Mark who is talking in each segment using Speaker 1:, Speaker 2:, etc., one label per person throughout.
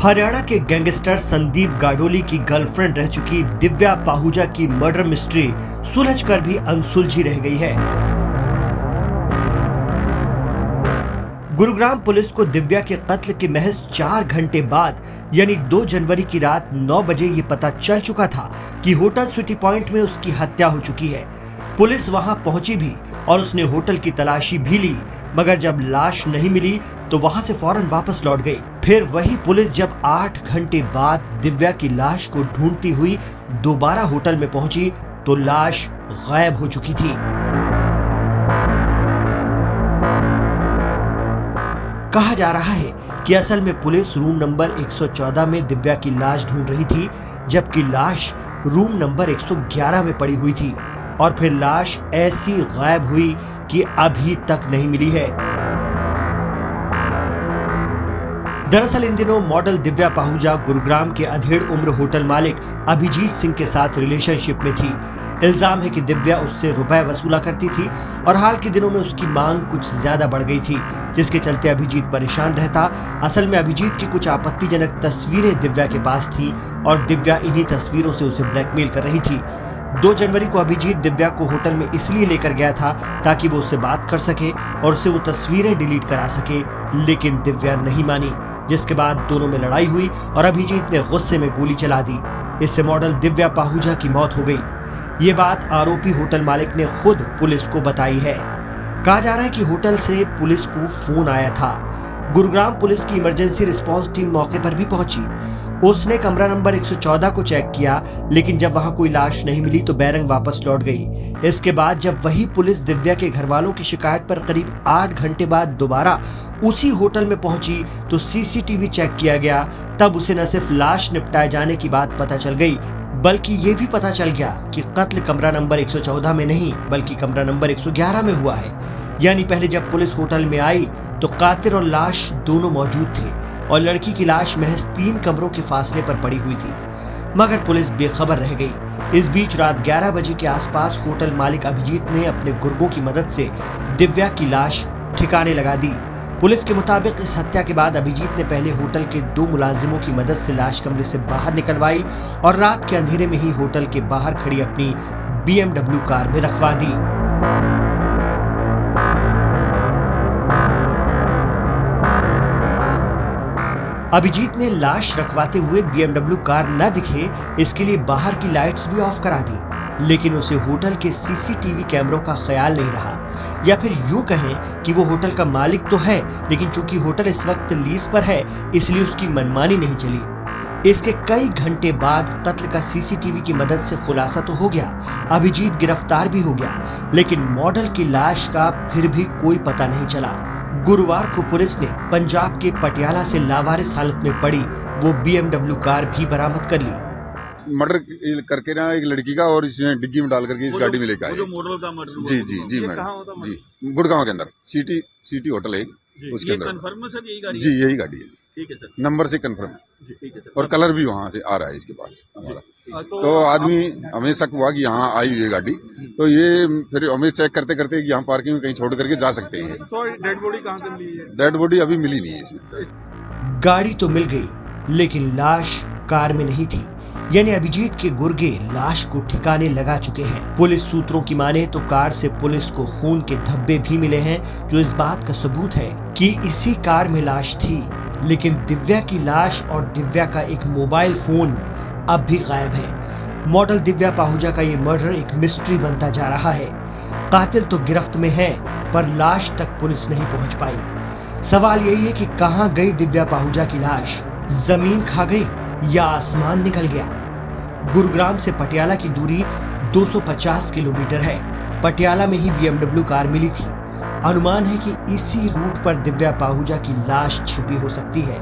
Speaker 1: हरियाणा के गैंगस्टर संदीप गाडोली की गर्लफ्रेंड रह चुकी दिव्या पाहुजा की मर्डर मिस्ट्री सुलझकर भी अनसुलझी रह गई है। गुरुग्राम पुलिस को दिव्या के कत्ल के महज 4 घंटे बाद यानी 2 जनवरी की रात 9 बजे ये पता चल चुका था कि होटल सिटी पॉइंट में उसकी हत्या हो चुकी है। पुलिस वहां पहुंची भी और उसने होटल की तलाशी भी ली, मगर जब लाश नहीं मिली तो वहां से फौरन वापस लौट गई। फिर वही पुलिस जब 8 घंटे बाद दिव्या की लाश को ढूंढती हुई दोबारा होटल में पहुंची तो लाश गायब हो चुकी थी। कहा जा रहा है कि असल में पुलिस रूम नंबर 114 में दिव्या की लाश ढूंढ रही थी, जबकि लाश रूम नंबर 111 में पड़ी हुई थी और फिर लाश ऐसी गायब हुई कि अभी तक नहीं मिली है। दरअसल इन दिनों मॉडल दिव्या पाहुजा गुरुग्राम के अधेड़ उम्र होटल मालिक अभिजीत सिंह के साथ रिलेशनशिप में थी। इल्जाम है कि दिव्या उससे रुपए वसूला करती थी और हाल के दिनों में उसकी मांग कुछ ज्यादा बढ़ गई थी, जिसके चलते अभिजीत परेशान रहता। असल में अभिजीत की कुछ आपत्तिजनक तस्वीरें दिव्या के पास थी और दिव्या इन्हीं तस्वीरों से उसे ब्लैकमेल कर रही थी। 2 जनवरी को अभिजीत दिव्या को होटल में इसलिए लेकर गया था ताकि वो उससे बात कर सके और उससे वो तस्वीरें डिलीट करा सके, लेकिन दिव्या नहीं मानी, जिसके बाद दोनों में लड़ाई हुई और अभिजीत ने गुस्से में गोली चला दी। इससे मॉडल दिव्या पाहुजा की मौत हो गई। ये बात आरोपी होटल मालिक ने खुद पुलिस को बताई है। कहा जा रहा है कि होटल से पुलिस को फोन आया था। गुरुग्राम पुलिस की इमरजेंसी रिस्पांस टीम मौके पर भी पहुंची। उसने कमरा नंबर 114 को चेक किया, लेकिन जब वहां कोई लाश नहीं मिली तो बैरंग वापस लौट गई। इसके बाद जब वही पुलिस दिव्या के घर वालों की शिकायत पर करीब 8 घंटे बाद दोबारा उसी होटल में पहुंची तो सीसीटीवी चेक किया गया। तब उसे न सिर्फ लाश निपटाए जाने की बात पता चल गई, बल्कि ये भी पता चल गया कि कत्ल कमरा नंबर 114 में नहीं बल्कि कमरा नंबर 111 में हुआ है। यानी पहले जब पुलिस होटल में आई तो कातिल और लाश दोनों मौजूद थे और लड़की की लाश महज 3 कमरों के फासले पर पड़ी हुई थी, मगर पुलिस बेखबर रह गई। इस बीच रात 11 बजे के आसपास होटल मालिक अभिजीत ने अपने गुर्गों की मदद से दिव्या की लाश ठिकाने लगा दी। पुलिस के मुताबिक इस हत्या के बाद अभिजीत ने पहले होटल के 2 मुलाजिमों की मदद से लाश कमरे से बाहर निकलवाई और रात के अंधेरे में ही होटल के बाहर खड़ी अपनी BMW कार में रखवा दी। अभिजीत ने लाश रखवाते हुए BMW कार न दिखे इसके लिए बाहर की लाइट्स भी ऑफ करा दी, लेकिन उसे होटल के सीसीटीवी कैमरों का ख्याल नहीं रहा। या फिर यूं कहें कि वो होटल का मालिक तो है, लेकिन चूंकि होटल इस वक्त लीज पर है इसलिए उसकी मनमानी नहीं चली। इसके कई घंटे बाद कत्ल का सीसीटीवी की मदद से खुलासा तो हो गया, अभिजीत गिरफ्तार भी हो गया, लेकिन मॉडल की लाश का फिर भी कोई पता नहीं चला। गुरुवार को पुलिस ने पंजाब के पटियाला से लावारिस हालत में पड़ी वो BMW कार भी बरामद कर ली।
Speaker 2: मर्डर करके ना एक लड़की का और इसने डिग्गी में डाल करके इस गाड़ी में लेकर आए।
Speaker 3: जो मॉडल का मर्डर
Speaker 2: जी जी जी मैडम जी, गुड़गांव के अंदर सिटी होटल है उसके अंदर।
Speaker 3: कंफर्म है सर यही गाड़ी?
Speaker 2: जी यही गाड़ी है।
Speaker 3: ठीक है सर,
Speaker 2: नंबर से कंफर्म है।
Speaker 3: ठीक है सर।
Speaker 2: और कलर भी वहाँ से आ रहा है इसके पास हमारा। तो आदमी हमें शक हुआ कि यहाँ आई हुई है गाड़ी, तो ये फिर हमें चेक करते करते यहाँ पार्किंग में कहीं छोड़ करके जा सकते हैं।
Speaker 3: डेड बॉडी कहाँ से मिली है?
Speaker 2: डेड बॉडी अभी मिली नहीं है इसमें।
Speaker 1: गाड़ी तो मिल गई, लेकिन लाश कार में नहीं थी, यानी अभिजीत के गुर्गे लाश को ठिकाने लगा चुके हैं। पुलिस सूत्रों की माने तो कार से पुलिस को खून के धब्बे भी मिले हैं, जो इस बात का सबूत है कि इसी कार में लाश थी। लेकिन दिव्या की लाश और दिव्या का एक मोबाइल फोन अब भी गायब है। मॉडल दिव्या पाहुजा का ये मर्डर एक मिस्ट्री बनता जा रहा है। कातिल तो गिरफ्त में है, पर लाश तक पुलिस नहीं पहुंच पाई। सवाल यही है कि कहां गई दिव्या पाहुजा की लाश? जमीन खा गई या आसमान निकल गया? गुरुग्राम से पटियाला की दूरी 250 किलोमीटर है। पटियाला में ही BMW कार मिली थी। अनुमान है कि इसी रूट पर दिव्या पाहुजा की लाश छिपी हो सकती है।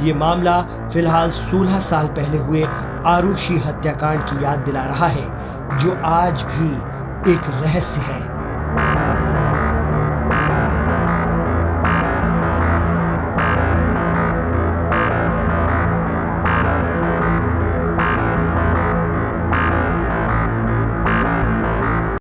Speaker 1: ये मामला फिलहाल 16 साल पहले हुए आरुषि हत्याकांड की याद दिला रहा है, जो आज भी एक रहस्य है।